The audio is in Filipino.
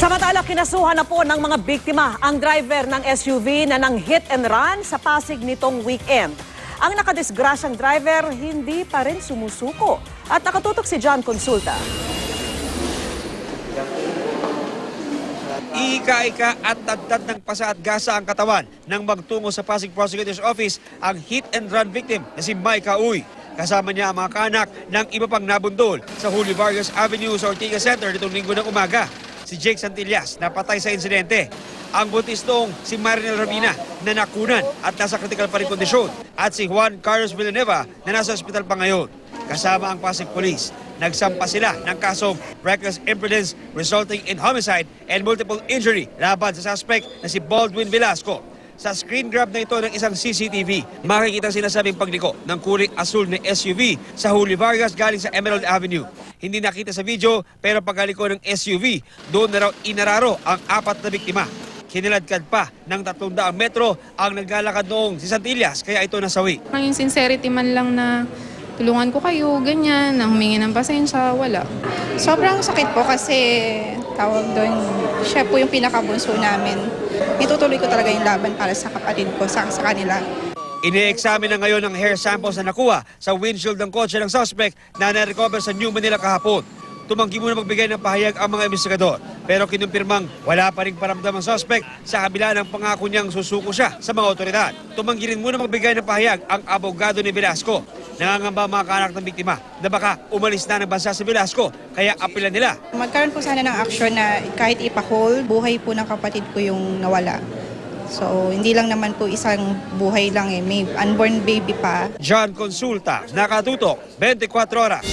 Samantala, kinasuhan na po ng mga biktima ang driver ng SUV na nang hit and run sa Pasig nitong weekend. Ang nakadisgrasyang driver hindi pa rin sumusuko at nakatutok si John Consulta. Ika-ika at tadtad ng pasa at gasa ang katawan nang magtungo sa Pasig Prosecutor's Office ang hit and run victim na si Mike Uy. Kasama niya ang mga kaanak ng iba pang nabundol sa Julio Vargas Avenue sa Ortigas Center nitong linggo ng umaga. Si Jake Santillas napatay sa insidente. Ang buntis noong si Marinel Ramina na nakunan at nasa critical pa rin kondisyon. At si Juan Carlos Villanueva na nasa ospital pa ngayon. Kasama ang Pasig Police. Nagsampa sila ng kasong reckless imprudence resulting in homicide and multiple injury laban sa suspect na si Baldwin Velasco. Sa screen grab na ito ng isang CCTV, makikita sinasabing pagliko ng kulay asul na SUV sa Julio Vargas galing sa Emerald Avenue. Hindi nakita sa video pero pagkaliko ng SUV, doon na raw inararo ang apat na biktima. Kiniladkad pa ng 300 metro ang naglalakad noong si Santillas kaya ito nasawi. Yung sincerity man lang na tulungan ko kayo, ganyan, na humingi ng pasensya, wala. Sobrang sakit po kasi tawag doon, siya po yung pinakabunso namin. Itutuloy ko talaga yung laban para sa kapatid ko, sa kanila. Ine-examine na ngayon ang hair samples na nakuha sa windshield ng kotse ng suspect na na-recover sa New Manila kahapon. Tumanggi muna magbigay ng pahayag ang mga investigador pero kinumpirmang wala pa ring paramdam ang suspect sa kabila ng pangako niyang susuko siya sa mga otoridad. Tumanggi rin muna magbigay ng pahayag ang abogado ni Velasco. Nangangamba ang mga kaanak ng biktima na baka umalis na ng bansa si Velasco kaya apilan nila. Magkaroon po sana ng aksyon na kahit ipa-hold, buhay po ng kapatid ko yung nawala. So, hindi lang naman po isang buhay lang may unborn baby pa. John Consulta, nakatutok, 24 oras.